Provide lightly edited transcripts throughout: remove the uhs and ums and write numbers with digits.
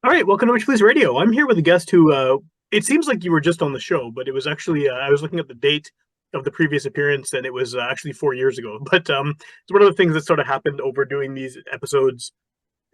All right, welcome to Witchpolice Radio. I'm here with a guest who it seems like you were just on the show, but it was actually I was looking at the date of the previous appearance, and it was actually 4 years ago. But it's one of the things that sort of happened over doing these episodes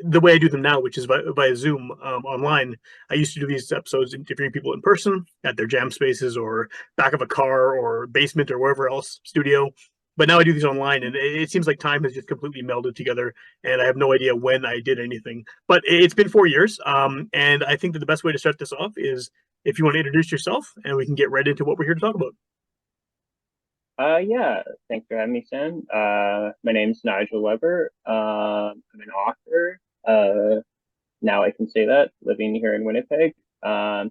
the way I do them now, which is via Zoom online. I used to do these episodes interviewing people in person at their jam spaces or back of a car or basement or wherever else studio. But now I do these online, and it seems like time has just completely melded together, and I have no idea when I did anything. But it's been 4 years, and I think that the best way to start this off is if you want to introduce yourself, and we can get right into what we're here to talk about. Yeah, thanks for having me, Sam. My name's Nigel Webber. I'm an author. Now I can say that, living here in Winnipeg. And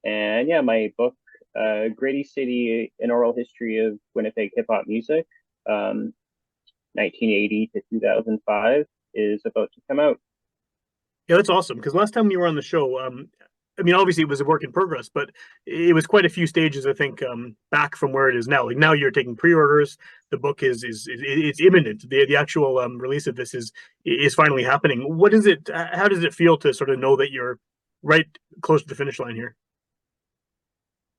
yeah, my book, Gritty City, An Oral History of Winnipeg Hip Hop Music, um, 1980 to 2005, is about to come out. Yeah, that's awesome. Because last time you were on the show, I mean, obviously it was a work in progress, but it was quite a few stages, I think, back from where it is now. Like now, you're taking pre-orders. The book is it's imminent. The actual release of this is finally happening. What is it? How does it feel to sort of know that you're right close to the finish line here?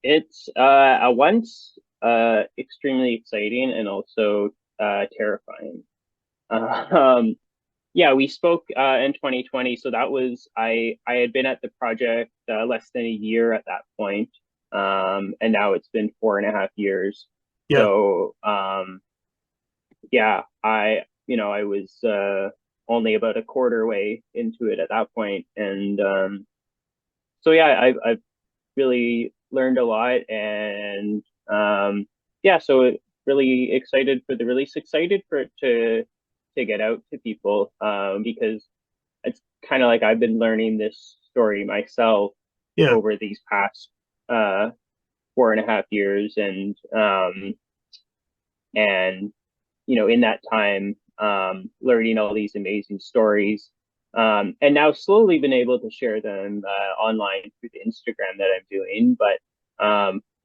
It's at once extremely exciting and also terrifying. Um, Yeah, we spoke in 2020. So that was I had been at the project less than a year at that point, and now it's been 4.5 years. Yeah, So yeah, I was only about a quarter way into it at that point, and so yeah, I've really learned a lot, and yeah, so really excited for the release, excited for it to get out to people, because it's kind of like I've been learning this story myself yeah. over these past uh 4.5 years, and in that time, learning all these amazing stories, and now slowly been able to share them online through the Instagram that I'm doing, but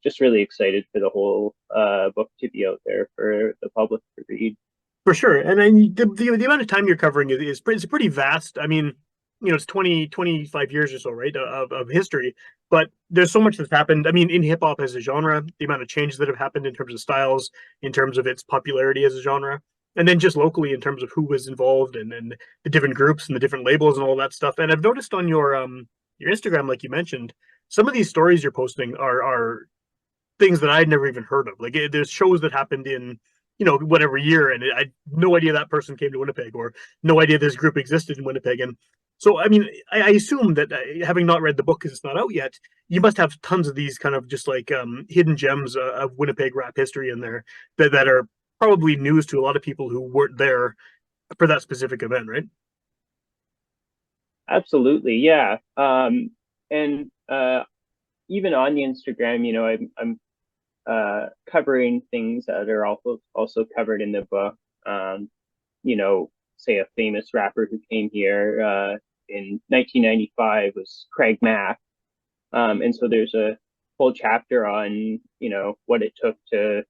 just really excited for the whole book to be out there for the public to read. For sure. And then the amount of time you're covering is pretty vast. I mean, it's 20 25 years or so, right, of history. But there's so much that's happened. I mean, in hip hop as a genre, the amount of changes that have happened in terms of styles, in terms of its popularity as a genre, and then just locally in terms of who was involved and the different groups and the different labels and all that stuff. And I've noticed on your Instagram, like you mentioned, some of these stories you're posting are things that I'd never even heard of. Like there's shows that happened in whatever year, and I had no idea that person came to Winnipeg, or no idea this group existed in Winnipeg. And so, I mean, I assume that having not read the book because it's not out yet, you must have tons of these kind of just like hidden gems of Winnipeg rap history in there that are probably news to a lot of people who weren't there for that specific event, right? Absolutely, yeah. And even on the Instagram, I'm covering things that are also covered in the book. Um, say a famous rapper who came here in 1995 was Craig Mack. And so there's a whole chapter on what it took to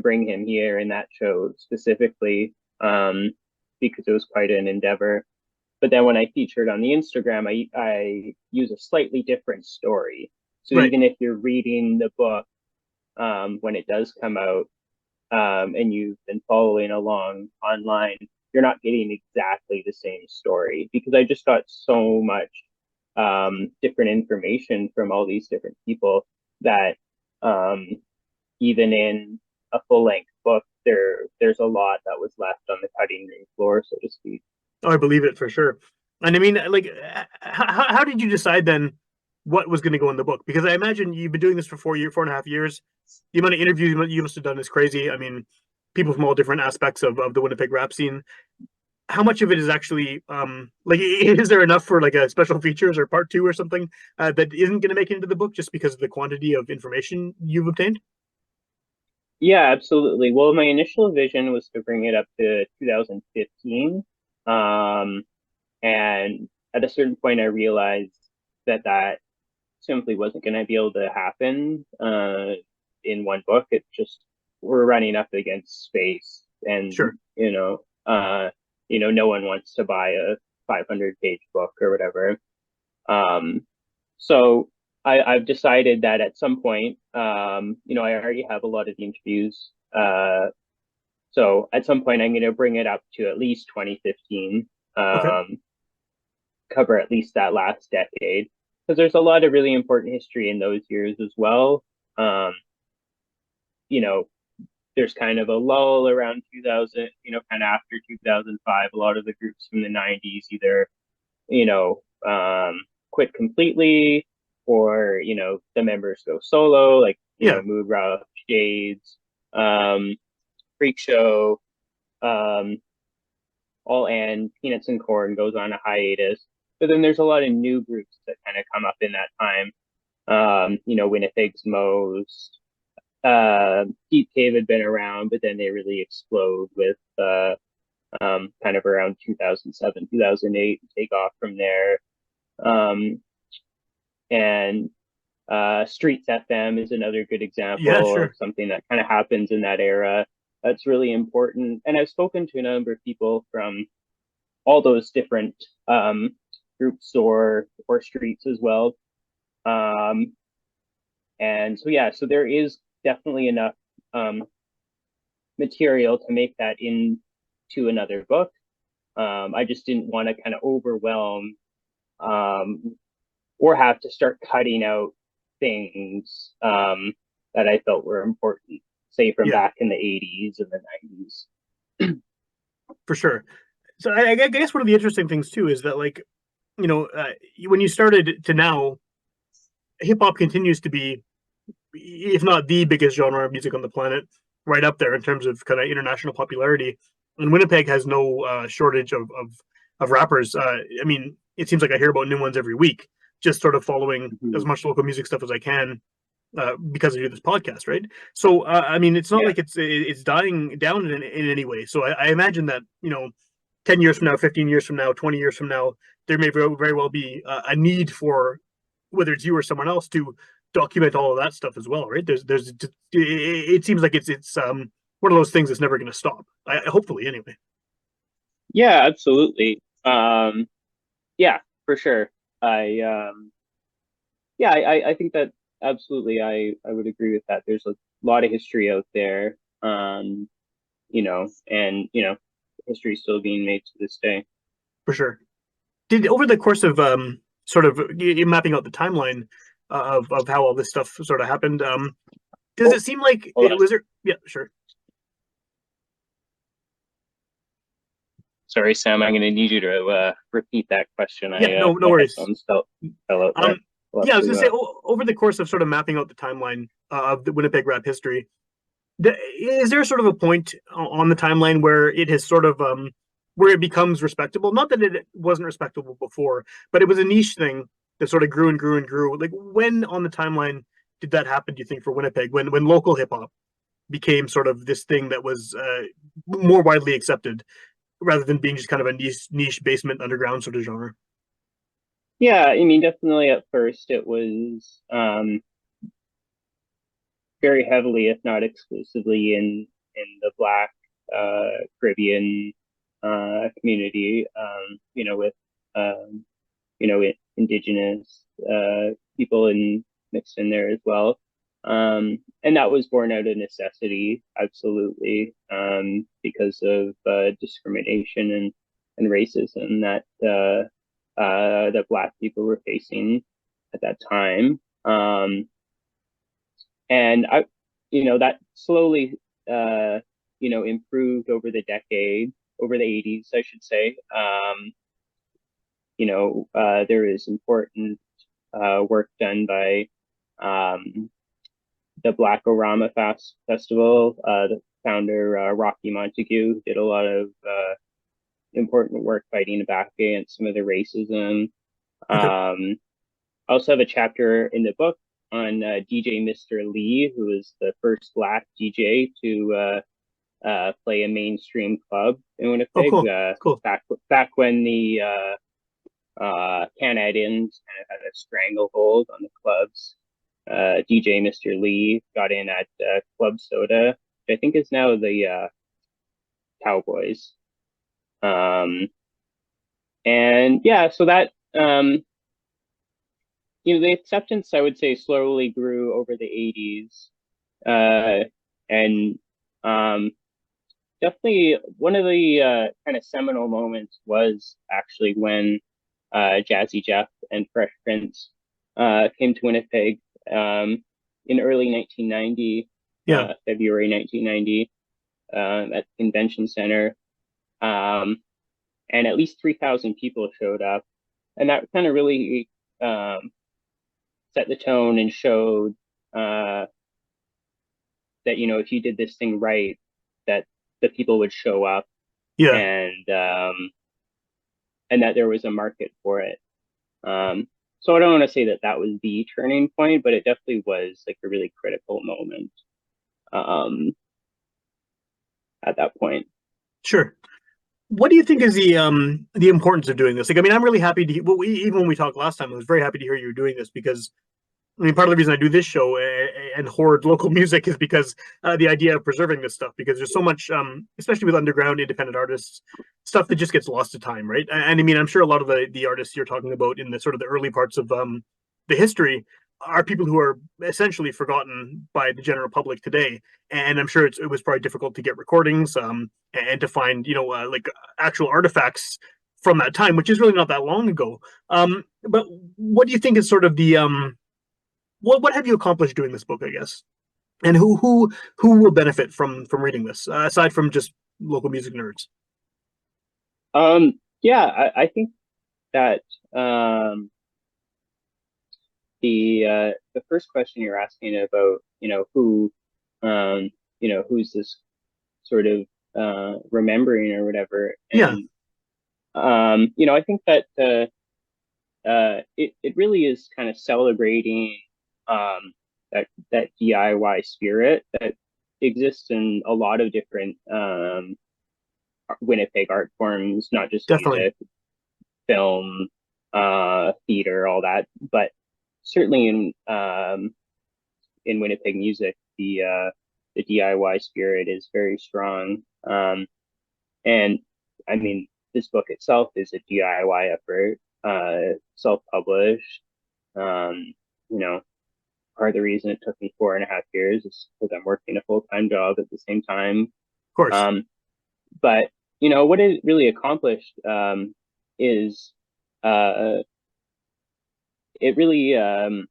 bring him here in that show specifically, because it was quite an endeavor. But then when I featured on the Instagram, I use a slightly different story. So Right. even if you're reading the book when it does come out, and you've been following along online, you're not getting exactly the same story, because I just got so much different information from all these different people that, um, even in a full length book, there's a lot that was left on the cutting room floor, so to speak. Oh, I believe it for sure. And I mean, like, how did you decide then what was going to go in the book? Because I imagine you've been doing this for 4.5 years. The amount of interviews you must have done is crazy. I mean, people from all different aspects of the Winnipeg rap scene. How much of it is actually like, is there enough for like a special features or part two or something that isn't going to make it into the book just because of the quantity of information you've obtained? Yeah, absolutely. Well, my initial vision was to bring it up to 2015. Um, and at a certain point, I realized that simply wasn't going to be able to happen in one book. It just, we're running up against space, and Sure. no one wants to buy a 500-page book or whatever. So I've decided that at some point, you know, I already have a lot of the interviews. So at some point, I'm going to bring it up to at least 2015, Okay. cover at least that last decade, because there's a lot of really important history in those years as well. You know, there's kind of a lull around 2000, you know, kind of after 2005. A lot of the groups from the 90s either, you know, quit completely, or, you know, the members go solo, like, you Yeah. know, Mood Rough, Shades, Freak Show, All and Peanuts and Corn goes on a hiatus. But then there's a lot of new groups that kind of come up in that time. You know, Winnipeg's Most, Deep Cave had been around, but then they really explode with kind of around 2007, 2008, and take off from there. And Streets FM is another good Yeah, example of sure. something that kind of happens in that era. That's really important. And I've spoken to a number of people from all those different groups or streets as well. And so, yeah, so there is definitely enough material to make that into another book. I just didn't want to kind of overwhelm or have to start cutting out things that I felt were important, say from Yeah, back in the 80s and the 90s. for sure. So I guess one of the interesting things too is that, like, you know, when you started to now, hip hop continues to be, if not the biggest genre of music on the planet, right up there in terms of kind of international popularity. And Winnipeg has no shortage of rappers. I mean, it seems like I hear about new ones every week. Just sort of following as Mm-hmm. much local music stuff as I can, because I do this podcast, right? So, I mean, it's not Yeah. like it's dying down in any way. So I imagine that, you know, 10 years from now, 15 years from now, 20 years from now, there may very well be a need for, whether it's you or someone else, to document all of that stuff as well, right? It seems like it's one of those things that's never going to stop. Hopefully, anyway. Yeah, absolutely. Yeah, for sure. I yeah, I think that absolutely I would agree with that. There's a lot of history out there. You know, and you know, history still being made to this day. For sure. Did over the course of sort of mapping out the timeline of how all this stuff sort of happened, does Oh, it seem like hold it on. was there? Yeah, sure. Sorry, Sam, I'm going to need you to repeat that question. Yeah, no, no My worries. headphones fell out there. Um, We'll have yeah, I was gonna to say, over the course of sort of mapping out the timeline of the Winnipeg rap history, is there sort of a point on the timeline where it has sort of where it becomes respectable? Not that it wasn't respectable before, but it was a niche thing that sort of grew and grew and grew. Like, when on the timeline did that happen? Do you think, for Winnipeg, when local hip hop became sort of this thing that was more widely accepted, rather than being just kind of a niche basement underground sort of genre? Yeah, I mean, definitely at first it was very heavily, if not exclusively, in the Black Caribbean community. You know, with you know, Indigenous people mixed in there as well. And that was born out of necessity, absolutely, because of discrimination and racism that Black people were facing at that time. And you know, that slowly, you know, improved over the decade, over the 80s, I should say. You know, there is important work done by the Black Orama Festival. The founder, Rocky Montague, did a lot of important work fighting back against some of the racism. Okay. I also have a chapter in the book on DJ Mr. Lee, who was the first Black DJ to play a mainstream club in Oh, Winnipeg. cool. Cool. Back when the Canadians kind of had a stranglehold on the clubs. DJ Mr. Lee got in at Club Soda, which I think is now the Cowboys. Um, And yeah, so that the acceptance, I would say, slowly grew over the 80s. And um, definitely one of the kind of seminal moments was actually when Jazzy Jeff and Fresh Prince came to Winnipeg in early 1990, Yeah. February 1990, at the convention center. Um, and at least 3,000 people showed up. And that kind of really set the tone and showed that, if you did this thing right, that the people would show up, Yeah. and that there was a market for it. So I don't want to say that that was the turning point, but it definitely was like a really critical moment um, at that point. Sure. What do you think is the importance of doing this? Like, I mean, I'm really happy to. Well, even when we talked last time, I was very happy to hear you were doing this because I mean, part of the reason I do this show and hoard local music is because the idea of preserving this stuff, because there's so much, especially with underground independent artists, stuff that just gets lost to time, right? And I mean, I'm sure a lot of the artists you're talking about in the sort of the early parts of the history are people who are essentially forgotten by the general public today. And I'm sure it was probably difficult to get recordings and to find, like actual artifacts from that time, which is really not that long ago. But what do you think is sort of the what have you accomplished doing this book, I guess, and who will benefit from reading this aside from just local music nerds? Yeah, I think that the first question you're asking about, who's this sort of remembering or whatever, Yeah, and I think that it really is kind of celebrating that DIY spirit that exists in a lot of different Winnipeg art forms, not just definitely. music, film, theater, all that, but certainly in Winnipeg music, the DIY spirit is very strong. And I mean, this book itself is a DIY effort, self-published. Um, you know, Part of the reason it took me 4.5 years is because I'm working a full-time job at the same time. Of course. Um, but what it really accomplished is uh, it really it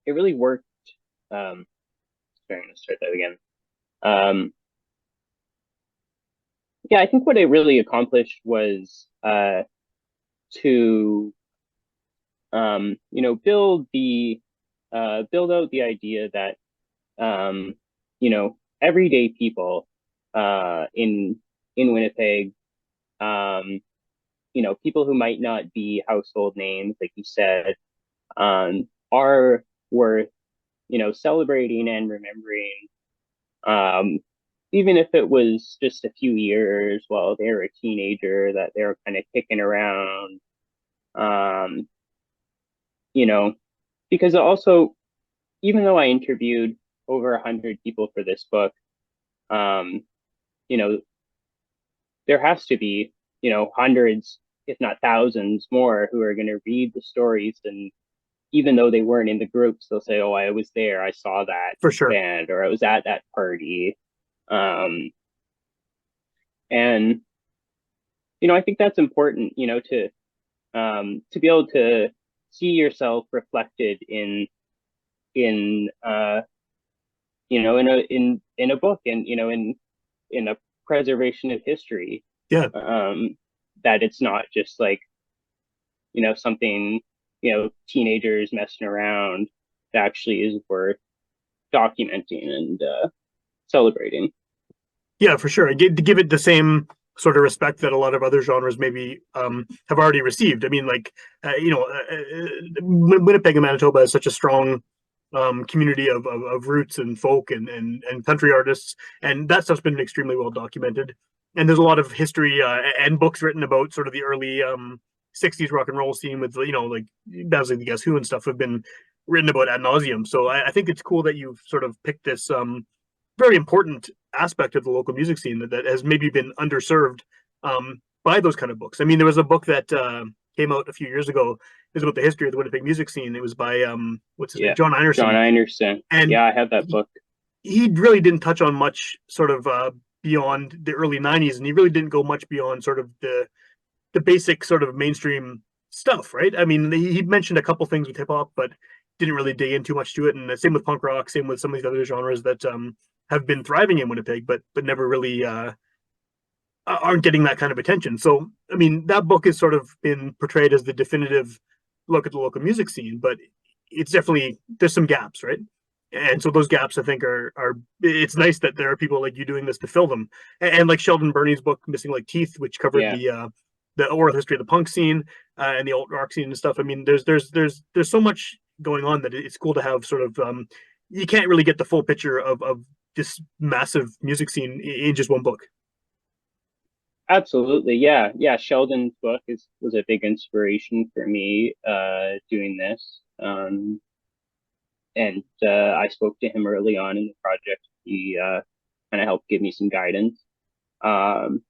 really worked. Sorry, I'm gonna start that again. Um, yeah, I think what it really accomplished was to build out the idea that everyday people in Winnipeg, people who might not be household names, like you said, are worth celebrating and remembering, um, even if it was just a few years while they were a teenager that they were kind of kicking around, um, you know, because also, even though I interviewed over 100 people for this book, um, you know, there has to be, hundreds, if not thousands more who are going to read the stories. And even though they weren't in the groups, they'll say, oh, I was there, I saw that For sure. band, or I was at that party. And, I think that's important, to be able to see yourself reflected in in a book, and in a preservation of history, Yeah. that it's not just like something teenagers messing around, that actually is worth documenting and celebrating. Yeah, for sure. To give it the same sort of respect that a lot of other genres maybe have already received. I mean, like Winnipeg and Manitoba is such a strong community of roots and folk and country artists, and that stuff's been extremely well documented. And there's a lot of history and books written about sort of the early '60s rock and roll scene with like Basil the Guess Who and stuff have been written about ad nauseum. So I think it's cool that you've sort of picked this very important aspect of the local music scene that has maybe been underserved buy those kind of books. I mean, there was a book that came out a few years ago. It was about the history of the Winnipeg music scene. It was by what's his name, Yeah. John John Einerson, Anderson. and Yeah, I have that he, book. he really didn't touch on much sort of beyond the early '90s, and he really didn't go much beyond sort of the basic sort of mainstream stuff, right? I mean, he mentioned a couple things with hip hop, but didn't really dig in too much to it. And the same with punk rock, same with some of these other genres that have been thriving in Winnipeg, but never really aren't getting that kind of attention. So, I mean, that book has sort of been portrayed as the definitive look at the local music scene, but it's definitely there's some gaps, right? And so those gaps, I think, are it's nice that there are people like you doing this to fill them. And like Sheldon Burney's book, Missing Like Teeth, which covered Yeah. the oral history of the punk scene and the alt rock scene and stuff. I mean, there's so much going on that it's cool to have sort of you can't really get the full picture of this massive music scene in just one book. Absolutely. Yeah. Yeah. Sheldon's book was a big inspiration for me doing this. And I spoke to him early on in the project. He kind of helped give me some guidance. Um,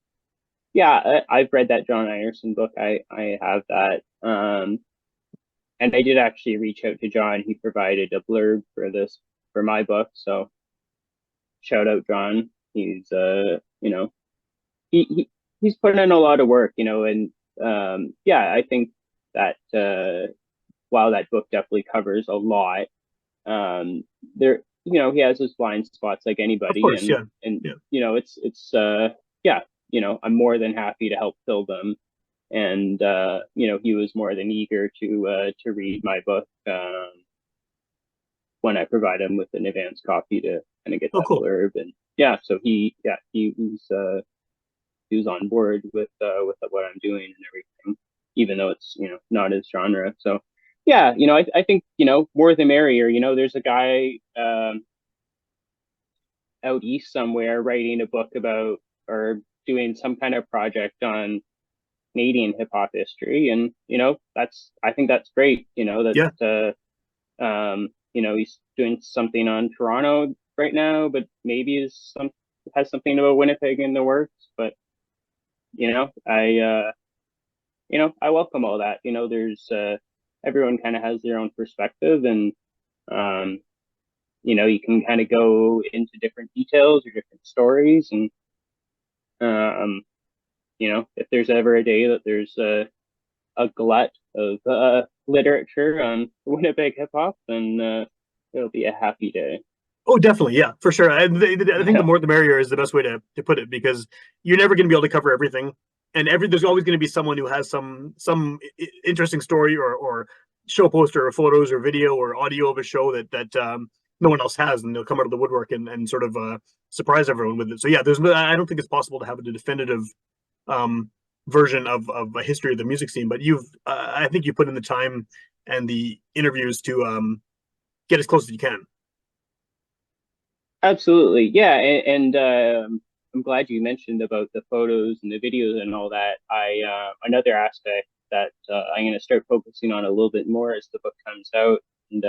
yeah, I've read that John Anderson book. I have that. And I did actually reach out to John. He provided a blurb for my book. So shout out John. He's you know, he's putting in a lot of work, and yeah, I think that while that book definitely covers a lot, there, he has his blind spots like Of anybody, course, and yeah, and yeah. it's yeah, I'm more than happy to help fill them. And he was more than eager to read my book when I provide him with an advance copy to kind of get Oh, that cool. blurb. And yeah, so he was on board with what I'm doing and everything, even though it's not his genre. So yeah, I think more the merrier. There's a guy out east somewhere writing a book about or doing some kind of project on Canadian hip hop history, and I think that's great. Yeah. He's doing something on Toronto right now, but maybe has something about Winnipeg in the works. But I I welcome all that. There's everyone kind of has their own perspective, and um, you can kind of go into different details or different stories, and um, if there's ever a day that there's a glut of literature on Winnipeg hip hop, then it'll be a happy day. Oh, definitely, yeah, for sure. I think the Yeah, more the merrier is the best way to put it, because you're never going to be able to cover everything, and there's always going to be someone who has some interesting story or show poster or photos or video or audio of a show that no one else has, and they'll come out of the woodwork and sort of surprise everyone with it. So yeah, I don't think it's possible to have a definitive um, version of a history of the music scene, but I think you put in the time and the interviews to get as close as you can. absolutely. Yeah, and I'm glad you mentioned about the photos and the videos and all that. I another aspect that I'm going to start focusing on a little bit more as the book comes out, and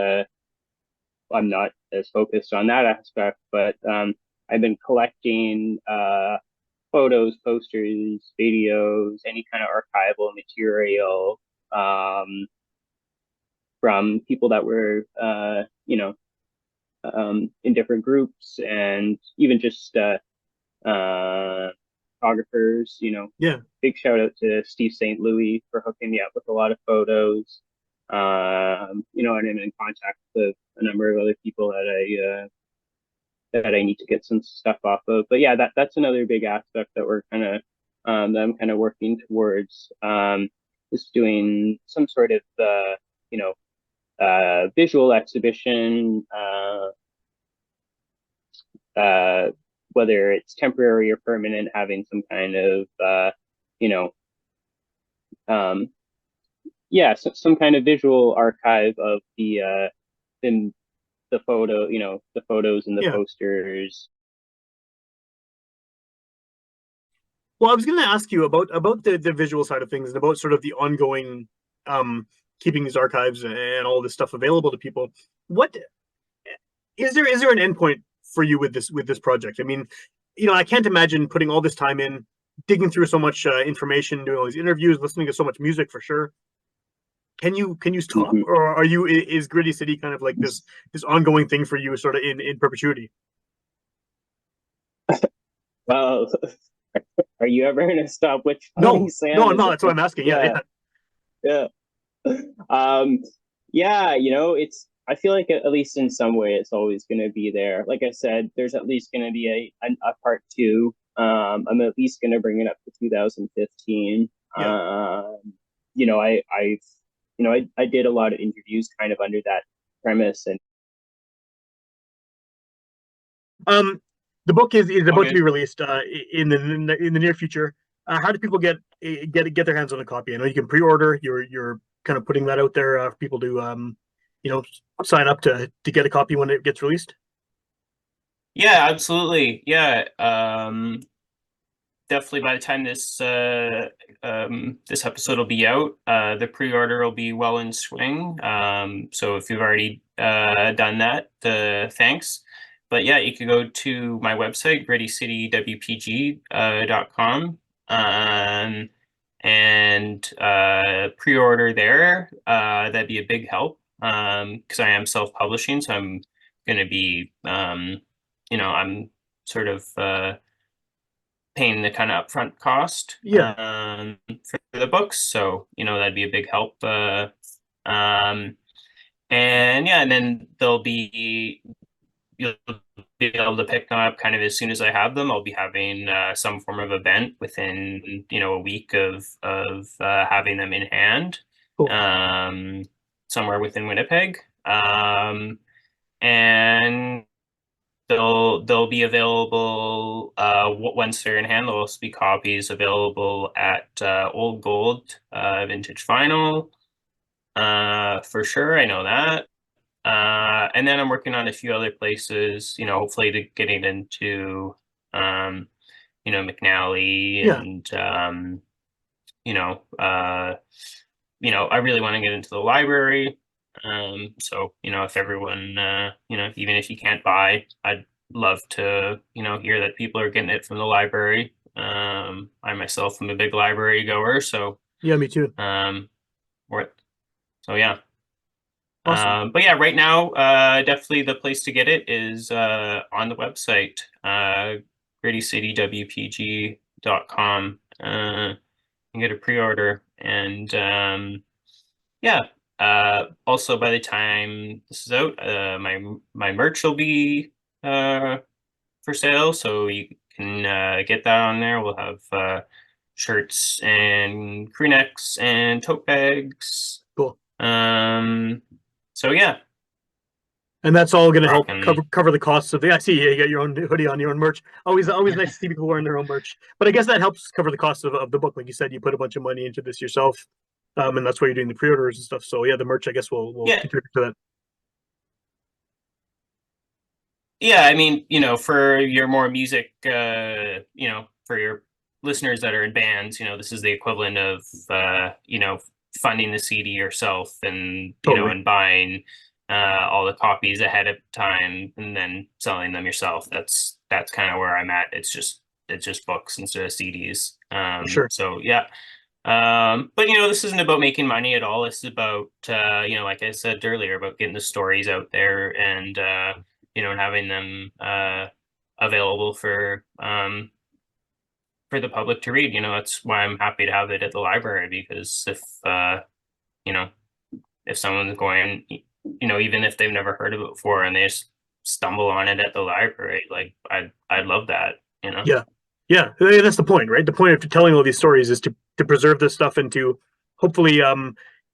I'm not as focused on that aspect, but I've been collecting photos, posters, videos, any kind of archival material from people that were, in different groups, and even just photographers. Yeah. Big shout out to Steve St. Louis for hooking me up with a lot of photos. And I'm in contact with a number of other people that I need to get some stuff off of. But yeah, that's another big aspect that we're kind of that I'm kind of working towards. Is doing some sort of visual exhibition, uh, whether it's temporary or permanent, having some kind of you know um, yeah, some kind of visual archive of the the photo, the photos and the Yeah. posters. Well, I was going to ask you about the visual side of things and about sort of the ongoing keeping these archives and all this stuff available to people. What is there an endpoint for you with this project? I mean, I can't imagine putting all this time in digging through so much information, doing all these interviews, listening to so much music for sure. Can you stop, Mhm. or are you is Gritty City kind of like this ongoing thing for you, sort of in perpetuity? Well, are you ever gonna stop No, Witchpolice, Sam? no, I'm Is not. it? That's what I'm asking. Yeah, Yeah, yeah, yeah. Um, yeah, I feel like at least in some way it's always going to be there. Like I said, there's at least going to be a part two. I'm at least going to bring it up to 2015. yeah. I did a lot of interviews kind of under that premise, and Um, the book is All about to be good. released in the near future. How do people get their hands on a copy? I know you can pre-order. You're kind of putting that out there for people to you know, sign up to get a copy when it gets released. Yeah, absolutely. Yeah. Definitely by the time this episode will be out, the pre-order will be well in swing. So if you've already done that, thanks. But yeah, you could go to my website, grittycitywpg.com, and pre-order there. That'd be a big help, because I am self-publishing, so I'm going to be, I'm sort of paying the kind of upfront cost Yeah, for the books. So, that'd be a big help. Um, and yeah, and then you'll be able to pick them up kind of as soon as I have them. I'll be having some form of event within, a week of having them in hand, cool. um, somewhere within Winnipeg. And they'll be available once they're in hand. There'll also be copies available at Old Gold Vintage Vinyl, for sure. I know that. And then I'm working on a few other places. Hopefully to getting into McNally Yeah, and you know uh, I really want to get into the library. So, if everyone, even if you can't buy, I'd love to, hear that people are getting it from the library. I myself am a big library goer, so, yeah, me too. um, or, so yeah. Awesome. But yeah, right now, definitely the place to get it is on the website, grittycitywpg.com. You can get a pre-order, and yeah. Also, by the time this is out, my merch will be for sale, so you can get that on there. We'll have shirts and crew necks and tote bags. Cool. Um, so yeah, And that's all going to help rocking. cover the costs of the. I see. Yeah, you got your own hoodie on, your own merch. Always nice to see people wearing their own merch. But I guess that helps cover the cost of the book. Like you said, you put a bunch of money into this yourself, and that's why you're doing the pre-orders and stuff. So yeah, the merch I guess will Yeah, contribute to that. yeah. I mean, for your more music, for your listeners that are in bands, this is the equivalent of, funding the CD yourself, and, Totally. and buying all the copies ahead of time and then selling them yourself. That's kind of where I'm at. It's just books instead of CDs. For sure. So yeah. But this isn't about making money at all. This is about, like I said earlier, about getting the stories out there, and and having them available for the public to read. That's why I'm happy to have it at the library, because you know, if someone's going, even if they've never heard of it before and they just stumble on it at the library, like I'd love that. Yeah, yeah. That's the point, right? The point of telling all these stories is to preserve this stuff and to hopefully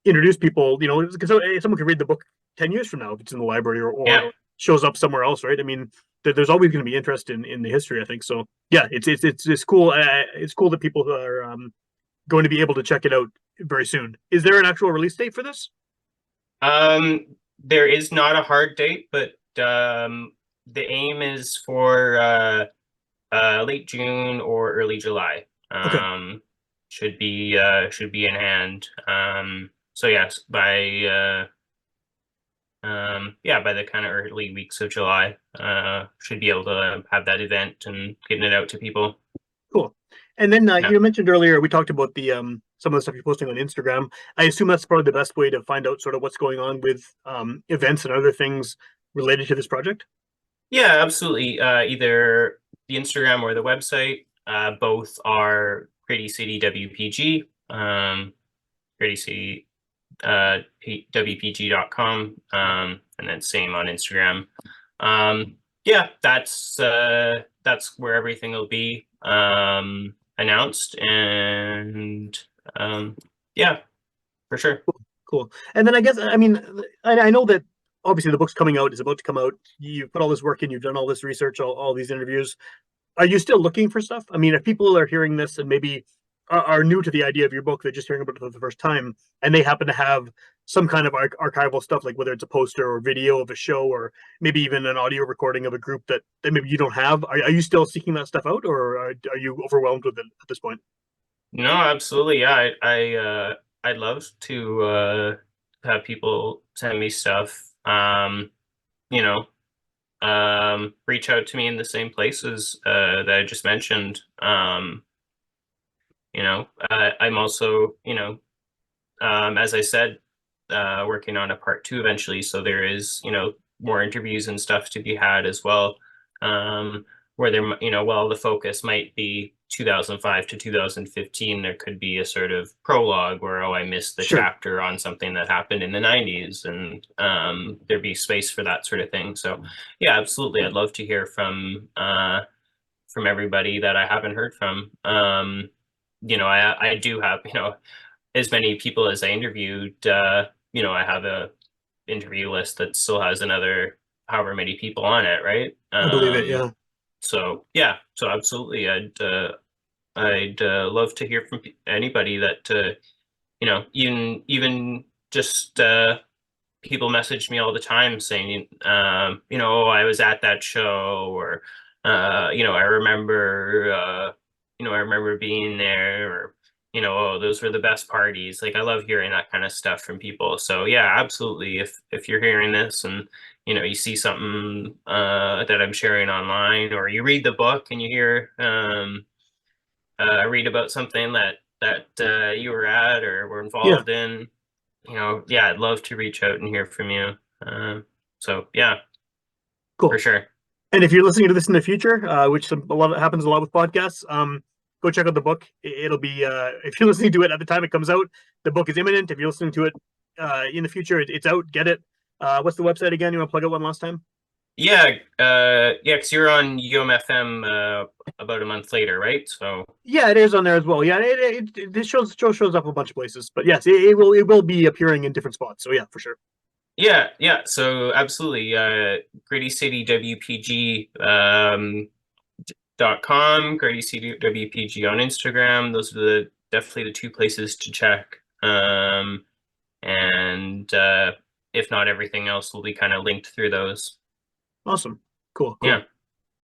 introduce people. Because someone could read the book 10 years from now if it's in the library Yeah. or shows up somewhere else, right? I mean, there's always going to be interest in the history. I think so. Yeah, it's cool. It's cool that people are going to be able to check it out very soon. Is there an actual release date for this? There is not a hard date, but the aim is for late June or early July. Okay, Should be in hand. So yes, by the kind of early weeks of July, should be able to have that event and getting it out to people. cool. And then Yeah. you mentioned earlier we talked about the some of the stuff you're posting on Instagram. I assume that's probably the best way to find out sort of what's going on with events and other things related to this project. Yeah, absolutely. Either the Instagram or the website. Both are Gritty City WPG. Gritty City WPG.com. And then same on Instagram. Yeah, that's where everything will be announced, and yeah, for sure. Cool. And then I guess I mean I know that obviously the book's coming out, is about to come out. You've put all this work in, you've done all this research, all these interviews. Are you still looking for stuff? I mean, if people are hearing this and maybe are new to the idea of your book, they're just hearing about it for the first time, and they happen to have some kind of archival stuff, like whether it's a poster or video of a show, or maybe even an audio recording of a group that maybe you don't have. Are you still seeking that stuff out, or are you overwhelmed with it at this point? No, absolutely. Yeah, I'd love to have people send me stuff. You know, reach out to me in the same places that I just mentioned. I'm also, as I said, working on a part 2 eventually. So there is, more interviews and stuff to be had as well. Where there, while the focus might be 2005 to 2015, there could be a sort of prologue where, I missed the Sure. chapter on something that happened in the 90s, and there'd be space for that sort of thing. So yeah, absolutely. I'd love to hear from everybody that I haven't heard from. I do have, as many people as I interviewed. I have a interview list that still has another however many people on it, right? I believe it. Yeah. So yeah, so absolutely, I'd love to hear from anybody that even just people message me all the time saying, oh, I was at that show, or I remember being there, or oh, those were the best parties. Like, I love hearing that kind of stuff from people. So yeah, absolutely. If you're hearing this and you see something that I'm sharing online, or you read the book and you hear read about something that you were at or were involved in, yeah, I'd love to reach out and hear from you. So yeah, Cool. for sure. And if you're listening to this in the future, which happens a lot with podcasts, go check out the book. It'll be if you're listening to it at the time it comes out, the book is imminent. If you're listening to it in the future, it's out. Get it. What's the website again? You want to plug it one last time? Yeah, because you're on UMFM about a month later, right? So yeah, it is on there as well. Yeah, this shows up a bunch of places, but yes, it will be appearing in different spots. So yeah, for sure. Yeah. So absolutely, Gritty City WPG .com, Gritty City WPG on Instagram. Those are definitely the 2 places to check. And if not, everything else will be kind of linked through those. Awesome. Cool. Yeah.